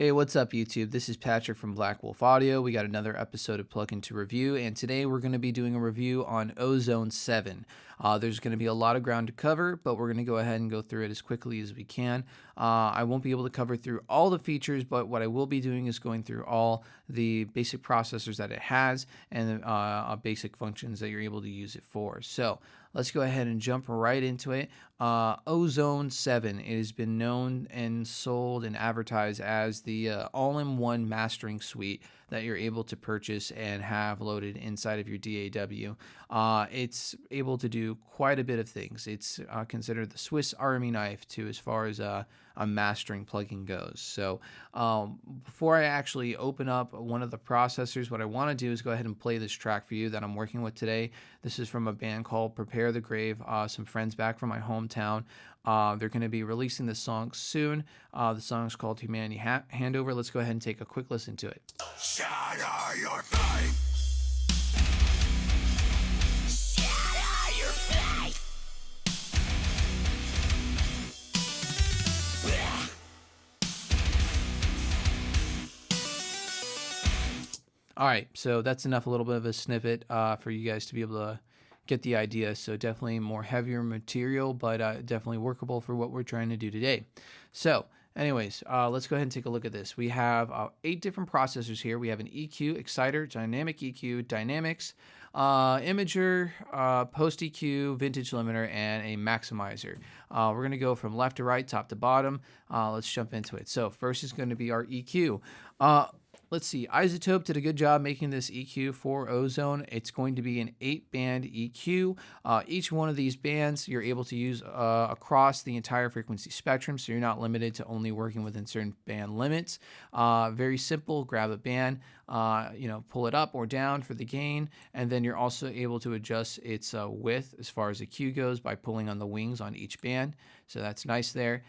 Hey, what's up, YouTube? This is Patrick from Black Wolf Audio. We got another episode of Plugin to review, and today we're going to be doing a review on Ozone 7. There's going to be a lot of ground to cover, but we're going to go ahead and go through it as quickly as we can. I won't be able to cover through all the features, but what I will be doing is going through all the basic processors that it has and basic functions that you're able to use it for. So let's go ahead and jump right into it. Ozone 7, it has been known and sold and advertised as the all-in-one mastering suite that you're able to purchase and have loaded inside of your DAW. It's able to do quite a bit of things. It's considered the Swiss Army knife too, as far as a mastering plugin goes. So before I actually open up one of the processors, what I want to do is go ahead and play this track for you that I'm working with today. This is from a band called Prepare the Grave, some friends back from my hometown. They're going to be releasing this song soon. The song is called Humanity Handover. Let's go ahead and take a quick listen to it. Shatter your faith. Shatter your faith. All right, so that's enough, a little bit of a snippet for you guys to be able to get the idea. So definitely more heavier material, but definitely workable for what we're trying to do today. So anyways, let's go ahead and take a look at this. We have 8 different processors here. We have an EQ, exciter, dynamic EQ, dynamics, imager, post EQ, vintage limiter, and a maximizer. We're going to go from left to right, top to bottom. Let's jump into it. So first is going to be our EQ. Let's see, Izotope did a good job making this EQ for Ozone. It's going to be an 8-band EQ. Each one of these bands you're able to use across the entire frequency spectrum, so you're not limited to only working within certain band limits. Very simple, grab a band, pull it up or down for the gain, and then you're also able to adjust its width as far as EQ goes by pulling on the wings on each band. So that's nice there.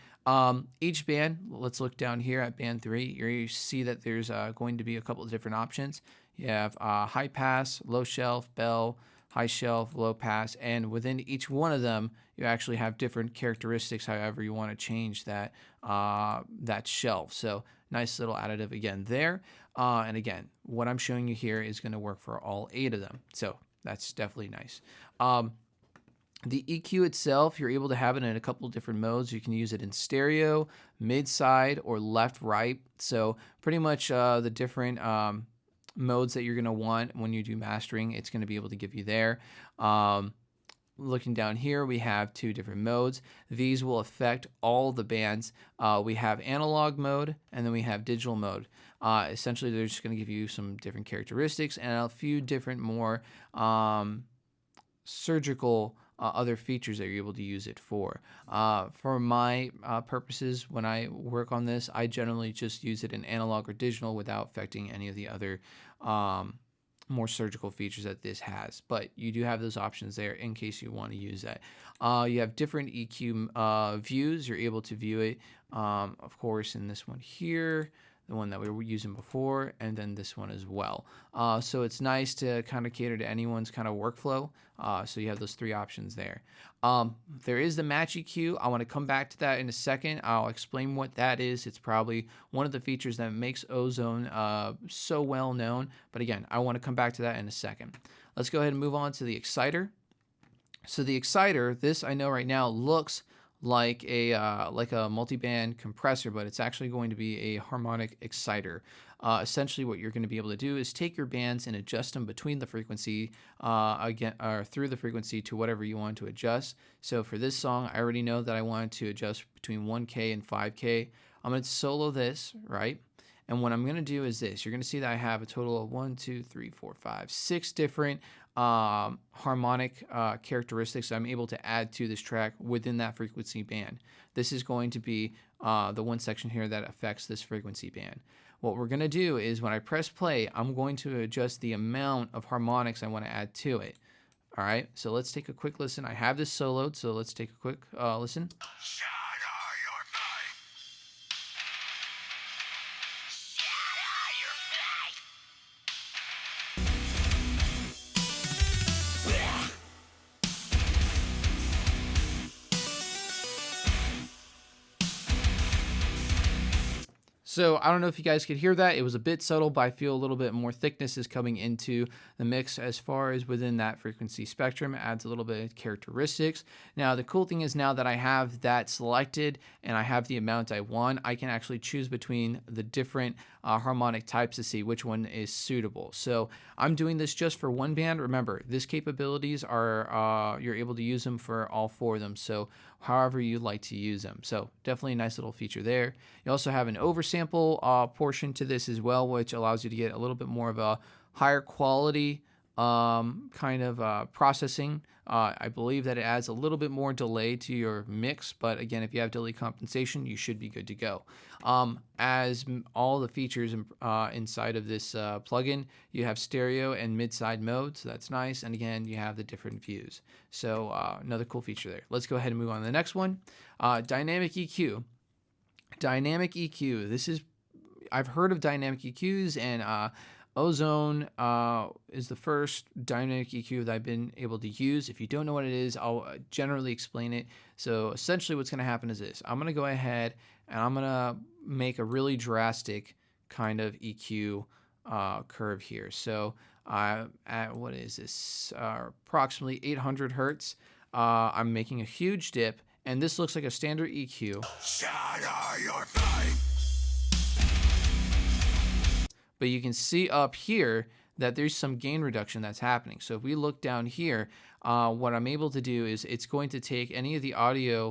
Each band, let's look down here at band 3. You see that there's going to be a couple of different options. You have high pass, low shelf, bell, high shelf, low pass, and within each one of them, you actually have different characteristics, however you want to change that, that shelf. So nice little additive again there. And again, what I'm showing you here is going to work for all 8 of them. So that's definitely nice. The EQ itself, you're able to have it in a couple of different modes. You can use it in stereo, mid-side, or left-right. So pretty much the different modes that you're going to want when you do mastering, it's going to be able to give you there. Looking down here, we have 2 different modes. These will affect all the bands. We have analog mode, and then we have digital mode. Essentially, they're just going to give you some different characteristics and a few different more surgical other features that you're able to use it for. For my purposes, when I work on this, I generally just use it in analog or digital without affecting any of the other more surgical features that this has. But you do have those options there in case you want to use that. You have different EQ views. You're able to view it, of course, in this one here, the one that we were using before, and then this one as well. So it's nice to kind of cater to anyone's kind of workflow. So you have those 3 options there. There is the match EQ. I want to come back to that in a second. I'll explain what that is. It's probably one of the features that makes Ozone so well known. But again, I want to come back to that in a second. Let's go ahead and move on to the exciter. So the exciter, this I know right now looks like a multiband compressor, but it's actually going to be a harmonic exciter. Essentially, what you're going to be able to do is take your bands and adjust them between the frequency, through the frequency to whatever you want to adjust. So for this song, I already know that I want to adjust between 1K and 5K. I'm going to solo this, right? And what I'm going to do is this. You're going to see that I have a total of 1, 2, 3, 4, 5, 6 different harmonic characteristics I'm able to add to this track within that frequency band. This is going to be the one section here that affects this frequency band. What we're going to do is when I press play, I'm going to adjust the amount of harmonics I want to add to it. All right, so let's take a quick listen. I have this soloed, so let's take a quick listen. So I don't know if you guys could hear that. It was a bit subtle, but I feel a little bit more thickness is coming into the mix as far as within that frequency spectrum. It adds a little bit of characteristics. Now, the cool thing is now that I have that selected and I have the amount I want, I can actually choose between the different harmonic types to see which one is suitable. So I'm doing this just for one band. Remember, these capabilities are, you're able to use them for all four of them. So however you like to use them. So definitely a nice little feature there. You also have an oversample portion to this as well, which allows you to get a little bit more of a higher quality kind of processing. I believe that it adds a little bit more delay to your mix, but again, if you have delay compensation, you should be good to go. All the features inside of this plugin, you have stereo and mid-side mode, so that's nice. And again, you have the different views. So another cool feature there. Let's go ahead and move on to the next one. Dynamic EQ. Dynamic EQ. I've heard of dynamic EQs, and Ozone is the first dynamic EQ that I've been able to use. If you don't know what it is, I'll generally explain it. So essentially what's going to happen is this. I'm going to go ahead and I'm going to make a really drastic kind of EQ curve here. So at what is this? Approximately 800 hertz. I'm making a huge dip, and this looks like a standard EQ. Shatter your fate. But you can see up here that there's some gain reduction that's happening. So if we look down here, what I'm able to do is it's going to take any of the audio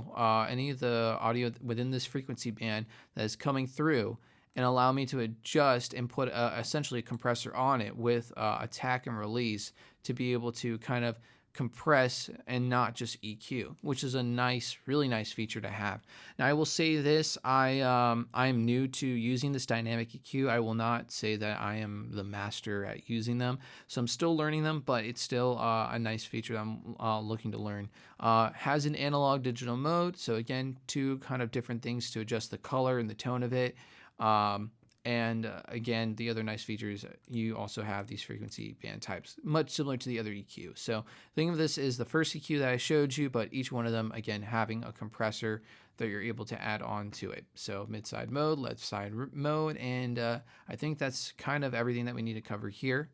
within this frequency band that is coming through and allow me to adjust and put essentially a compressor on it with attack and release to be able to kind of compress and not just EQ, which is a nice, really nice feature to have. Now, I will say this, I'm new to using this dynamic EQ. I will not say that I am the master at using them, so I'm still learning them, but it's still a nice feature that I'm looking to learn. Has an analog digital mode, so again, two kind of different things to adjust the color and the tone of it. Again, the other nice features, you also have these frequency band types, much similar to the other EQ. So think of this as the first EQ that I showed you, but each one of them, again, having a compressor that you're able to add on to it. So mid-side mode, left side mode, and I think that's kind of everything that we need to cover here.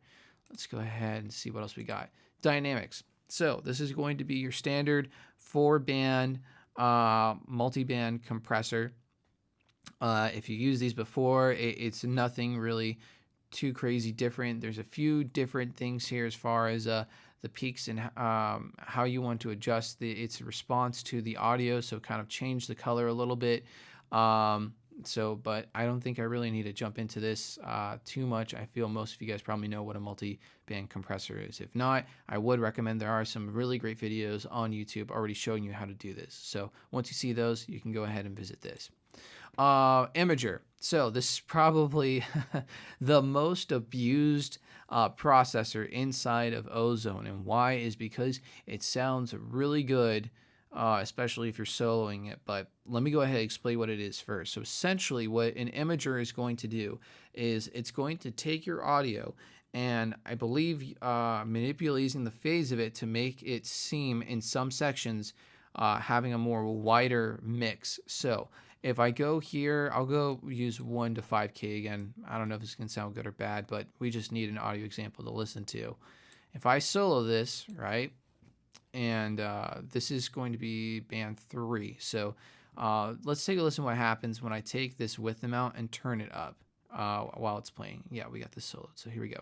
Let's go ahead and see what else we got. Dynamics. So this is going to be your standard 4-band multi-band compressor. If you use these before, it's nothing really too crazy different. There's a few different things here as far as the peaks and how you want to adjust its response to the audio, so kind of change the color a little bit. But I don't think I really need to jump into this too much. I feel most of you guys probably know what a multi-band compressor is. If not, I would recommend there are some really great videos on YouTube already showing you how to do this. So once you see those, you can go ahead and visit this. Imager. So this is probably the most abused processor inside of Ozone. And why is because it sounds really good, especially if you're soloing it. But let me go ahead and explain what it is first. So essentially what an imager is going to do is it's going to take your audio and I believe manipulating the phase of it to make it seem in some sections having a more wider mix. So if I go here, I'll go use 1 to 5K again. I don't know if this can sound good or bad, but we just need an audio example to listen to. If I solo this, right, and this is going to be band 3. So let's take a listen to what happens when I take this width amount and turn it up while it's playing. Yeah, we got this solo. So here we go.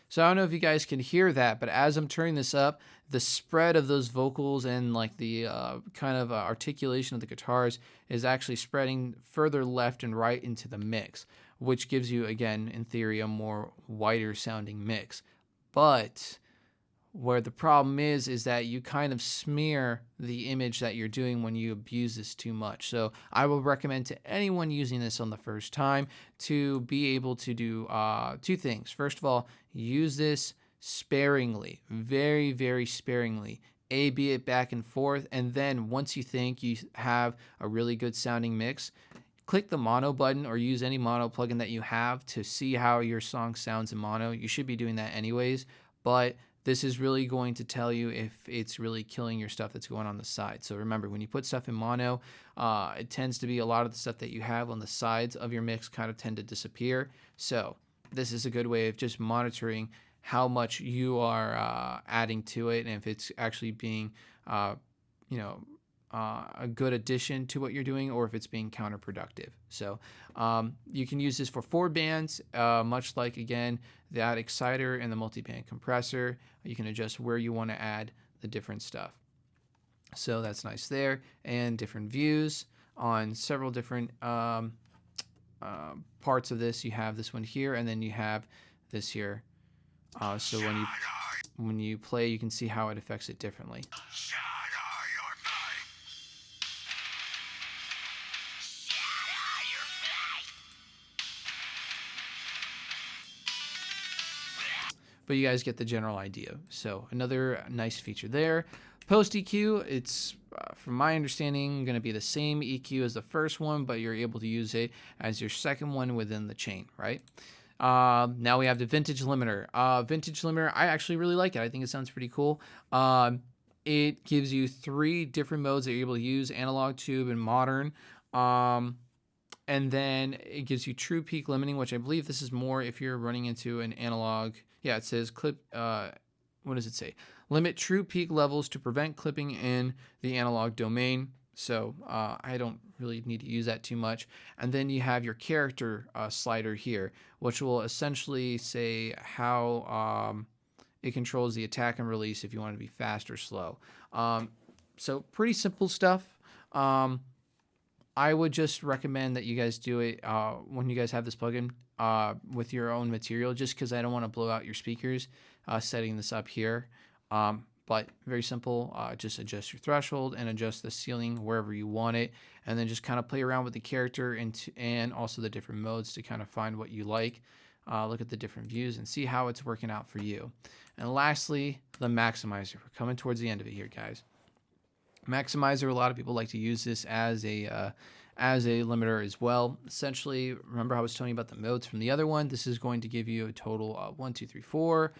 So I don't know if you guys can hear that, but as I'm turning this up, the spread of those vocals and like the kind of articulation of the guitars is actually spreading further left and right into the mix, which gives you, again, in theory, a more wider sounding mix. But where the problem is that you kind of smear the image that you're doing when you abuse this too much. So I will recommend to anyone using this on the first time to be able to do two things. First of all, use this sparingly, very, very sparingly. A/B it back and forth, and then once you think you have a really good sounding mix, click the mono button or use any mono plugin that you have to see how your song sounds in mono. You should be doing that anyways, but this is really going to tell you if it's really killing your stuff that's going on the side. So remember, when you put stuff in mono, it tends to be a lot of the stuff that you have on the sides of your mix kind of tend to disappear. So this is a good way of just monitoring how much you are adding to it, and if it's actually being, a good addition to what you're doing, or if it's being counterproductive. So you can use this for 4 bands, much like, again, that exciter and the multiband compressor. You can adjust where you want to add the different stuff. So that's nice there, and different views on several different parts of this. You have this one here, and then you have this here. So when you play, you can see how it affects it differently. But you guys get the general idea. So another nice feature there. Post EQ, it's from my understanding going to be the same EQ as the first one, but you're able to use it as your second one within the chain, right? Now we have the vintage limiter. Vintage limiter, I actually really like it. I think it sounds pretty cool. It gives you 3 different modes that you're able to use: analog, tube, and modern. And then it gives you true peak limiting, which I believe this is more if you're running into an analog. Yeah, it says clip. What does it say? Limit true peak levels to prevent clipping in the analog domain. So I don't really need to use that too much. And then you have your character slider here, which will essentially say how it controls the attack and release if you want to be fast or slow. So pretty simple stuff. I would just recommend that you guys do it when you guys have this plugin with your own material, just because I don't want to blow out your speakers setting this up here. But very simple. Just adjust your threshold and adjust the ceiling wherever you want it, and then just kind of play around with the character and also the different modes to kind of find what you like. Look at the different views and see how it's working out for you. And lastly, the maximizer. We're coming towards the end of it here, guys. Maximizer, a lot of people like to use this as a limiter as well. Essentially, remember how I was telling you about the modes from the other one? This is going to give you a total of 1, 2, 3, 4.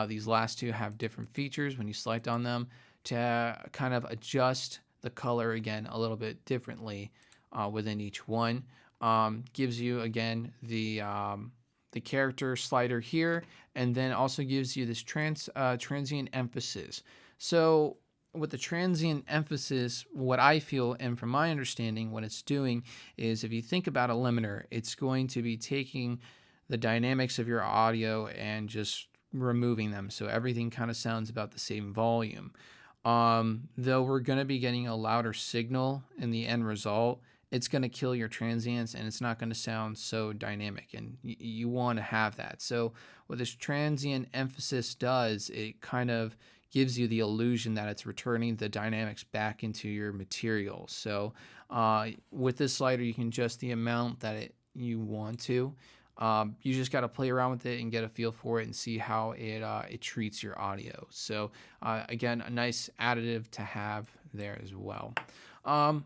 These last 2 have different features when you select on them to kind of adjust the color again a little bit differently within each one. Gives you again the character slider here, and then also gives you this transient emphasis. So with the transient emphasis, what I feel, and from my understanding, what it's doing is, if you think about a limiter, it's going to be taking the dynamics of your audio and just removing them, so everything kind of sounds about the same volume. Though we're going to be getting a louder signal in the end result, it's going to kill your transients, and it's not going to sound so dynamic, and you want to have that. So what this transient emphasis does, it kind of gives you the illusion that it's returning the dynamics back into your material. So with this slider, you can adjust the amount that you want to. You just got to play around with it and get a feel for it and see how it treats your audio. So again, a nice additive to have there as well.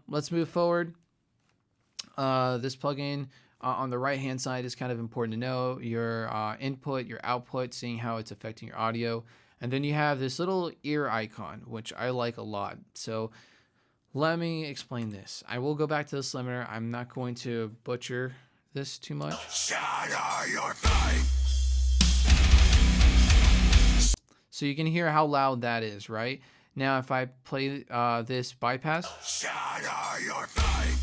Let's move forward. This plugin on the right hand side is kind of important to know: your input, your output, seeing how it's affecting your audio. And then you have this little ear icon, which I like a lot. So let me explain this. I will go back to this limiter. I'm not going to butcher this too much. Shatter your fate. So you can hear how loud that is, right? Now if I play this bypass, Shatter your fate.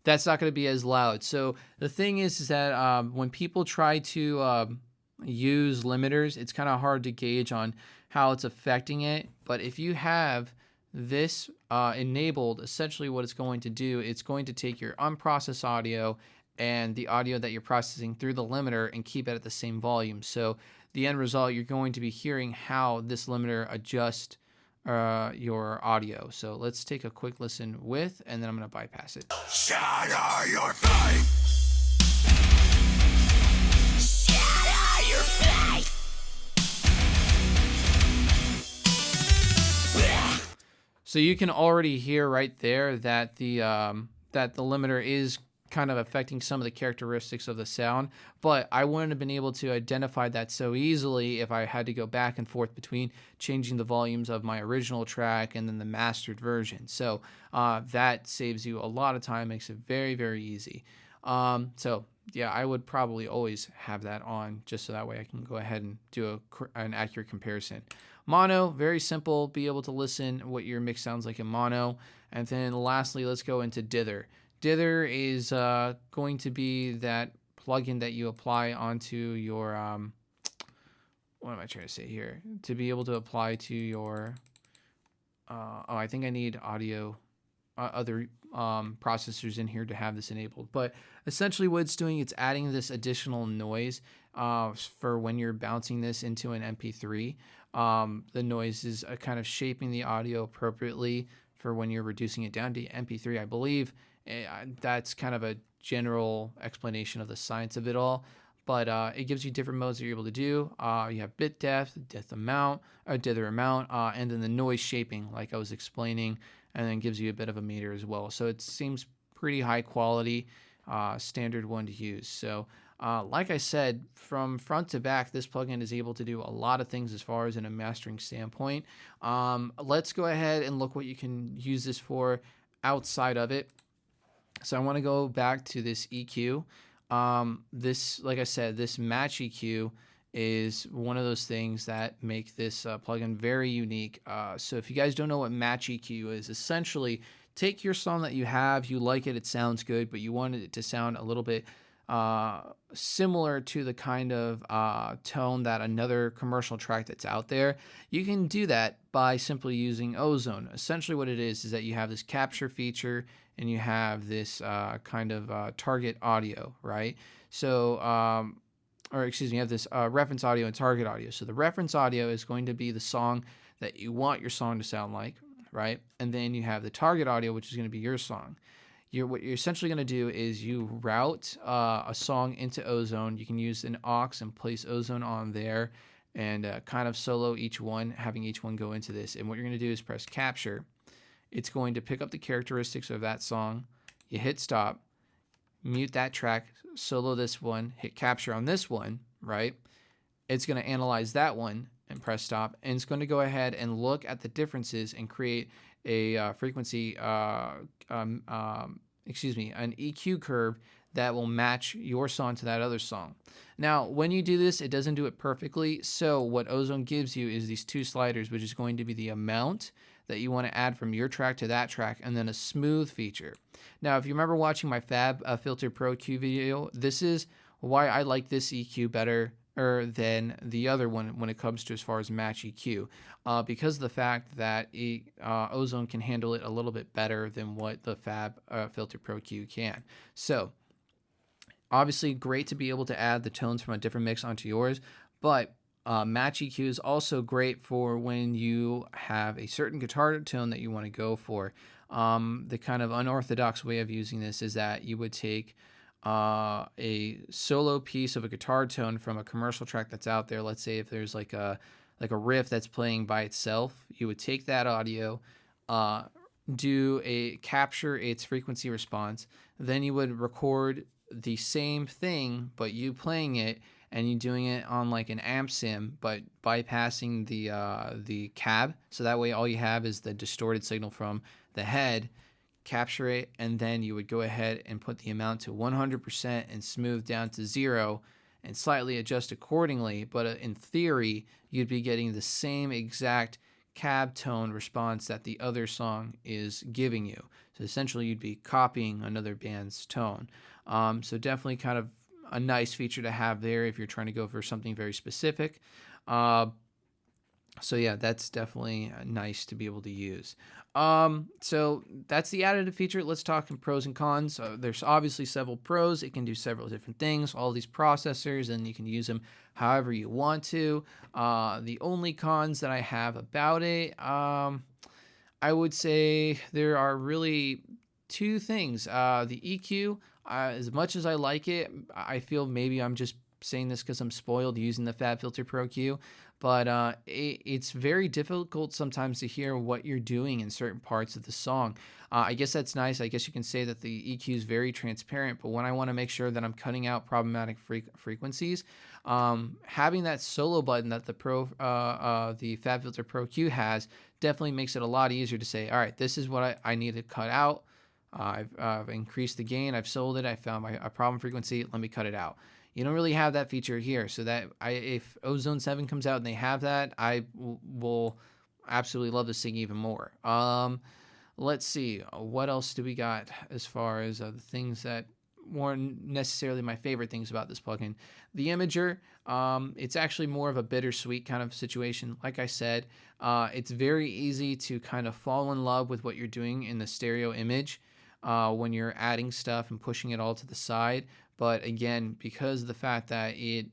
that's not going to be as loud. So the thing is that when people try to use limiters, it's kind of hard to gauge on how it's affecting it. But if you have this enabled, essentially what it's going to do, it's going to take your unprocessed audio and the audio that you're processing through the limiter and keep it at the same volume. So the end result, you're going to be hearing how this limiter adjusts your audio. So let's take a quick listen with, and then I'm going to bypass it. Shatter your fate. Shatter your fate. So So you can already hear right there that the limiter is kind of affecting some of the characteristics of the sound, but I wouldn't have been able to identify that so easily if I had to go back and forth between changing the volumes of my original track and then the mastered version. So that saves you a lot of time, makes it very, very easy. So yeah, I would probably always have that on just so that way I can go ahead and do an accurate comparison. Mono, very simple, be able to listen what your mix sounds like in mono. And then lastly, let's go into dither. Dither is going to be that plugin that you apply onto your, what am I trying to say here? To be able to apply to your, I think I need audio, other processors in here to have this enabled. But essentially what it's doing, it's adding this additional noise for when you're bouncing this into an MP3. The noise is kind of shaping the audio appropriately for when you're reducing it down to MP3, I believe. That's kind of a general explanation of the science of it all, but it gives you different modes that you're able to do. You have bit depth, dither amount, and then the noise shaping, like I was explaining, and then gives you a bit of a meter as well. So it seems pretty high quality, standard one to use. So like I said, from front to back, this plugin is able to do a lot of things as far as in a mastering standpoint. Let's go ahead and look what you can use this for outside of it. So I want to go back to this EQ. This, like I said, this match EQ is one of those things that make this plugin very unique. So if you guys don't know what match EQ is, essentially take your song that you have, you like it, it sounds good, but you want it to sound a little bit similar to the kind of tone that another commercial track that's out there. You can do that by simply using Ozone. Essentially what it is that you have this capture feature and you have this kind of target audio, right? So, or excuse me, you have this reference audio and target audio. So the reference audio is going to be the song that you want your song to sound like, right? And then you have the target audio, which is going to be your song. What you're essentially going to do is you route a song into Ozone. You can use an aux and place Ozone on there and kind of solo each one, having each one go into this. And what you're going to do is press capture. It's going to pick up the characteristics of that song. You hit stop, mute that track, solo this one, hit capture on this one, right? It's going to analyze that one and press stop. And it's going to go ahead and look at the differences and create a frequency, an EQ curve that will match your song to that other song. Now, when you do this, it doesn't do it perfectly. So what Ozone gives you is these two sliders, which is going to be the amount that you want to add from your track to that track, and then a smooth feature. Now, if you remember watching my Fab Filter Pro Q video, this is why I like this EQ better than the other one when it comes to as far as match EQ, because of the fact that Ozone can handle it a little bit better than what the Fab Filter Pro Q can. So obviously great to be able to add the tones from a different mix onto yours, but match EQ is also great for when you have a certain guitar tone that you want to go for. The kind of unorthodox way of using this is that you would take a solo piece of a guitar tone from a commercial track that's out there. Let's say if there's like a riff that's playing by itself, you would take that audio, capture its frequency response, then you would record the same thing, but you playing it and you doing it on like an amp sim, but bypassing the cab. So that way all you have is the distorted signal from the head, capture it, and then you would go ahead and put the amount to 100% and smooth down to 0 and slightly adjust accordingly. But in theory, you'd be getting the same exact cab tone response that the other song is giving you. So essentially you'd be copying another band's tone. So definitely kind of a nice feature to have there if you're trying to go for something very specific. So yeah, that's definitely nice to be able to use. So that's the additive feature. Let's talk pros and cons. There's obviously several pros. It can do several different things, all these processors, and you can use them however you want to. The only cons that I have about it, I would say there are really two things. The EQ, as much as I like it, I feel maybe I'm just saying this because I'm spoiled using the FabFilter Pro Q, but it's very difficult sometimes to hear what you're doing in certain parts of the song. I guess that's nice. I guess you can say that the EQ is very transparent, but when I want to make sure that I'm cutting out problematic frequencies, having that solo button that the FabFilter Pro Q has definitely makes it a lot easier to say, all right, this is what I need to cut out. I've increased the gain. I've sold it. I found a problem frequency. Let me cut it out. You don't really have that feature here. So that if Ozone 7 comes out and they have that, I will absolutely love this thing even more. Let's see. What else do we got as far as the things that weren't necessarily my favorite things about this plugin? The imager, it's actually more of a bittersweet kind of situation. Like I said, it's very easy to kind of fall in love with what you're doing in the stereo image when you're adding stuff and pushing it all to the side. But again, because of the fact that it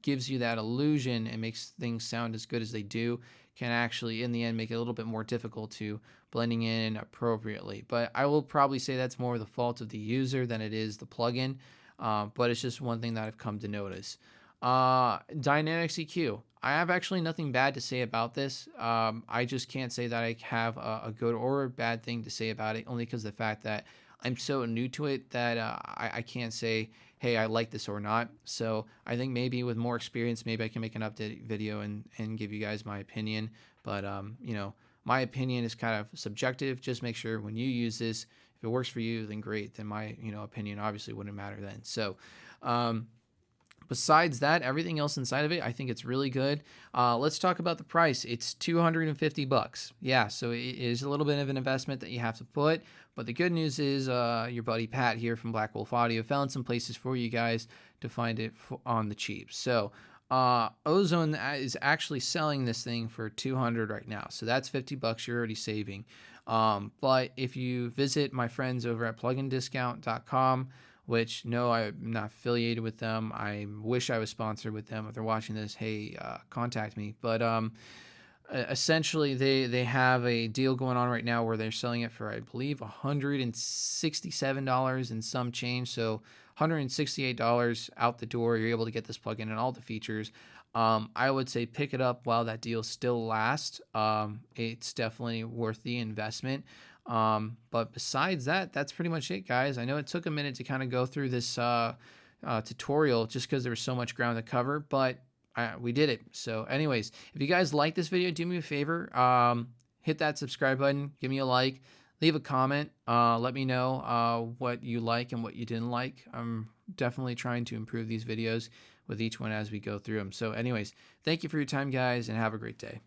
gives you that illusion and makes things sound as good as they do, can actually in the end make it a little bit more difficult to blending in appropriately. But I will probably say that's more the fault of the user than it is the plugin. But it's just one thing that I've come to notice. Dynamics EQ. I have actually nothing bad to say about this. I just can't say that I have a good or a bad thing to say about it, only because of the fact that I'm so new to it that I can't say, hey, I like this or not. So I think maybe with more experience, maybe I can make an update video and give you guys my opinion. But, you know, my opinion is kind of subjective. Just make sure when you use this, if it works for you, then great. Then my, opinion obviously wouldn't matter then. So, besides that, everything else inside of it, I think it's really good. Let's talk about the price. It's $250. Yeah, so it is a little bit of an investment that you have to put. But the good news is your buddy Pat here from Black Wolf Audio found some places for you guys to find it on the cheap. So Ozone is actually selling this thing for $200 right now. So that's $50 you're already saving. But if you visit my friends over at plugindiscount.com, which no, I'm not affiliated with them. I wish I was sponsored with them. If they're watching this, hey, contact me. But essentially, they have a deal going on right now where they're selling it for, I believe, $167 and some change. So $168 out the door. You're able to get this plugin and all the features. I would say pick it up while that deal still lasts. It's definitely worth the investment. But besides that, that's pretty much it, guys. I know it took a minute to kind of go through this tutorial just because there was so much ground to cover, but we did it. So anyways, if you guys like this video, do me a favor, hit that subscribe button, give me a like, leave a comment, let me know what you like and what you didn't like. I'm definitely trying to improve these videos with each one as we go through them. So anyways, thank you for your time, guys, and have a great day.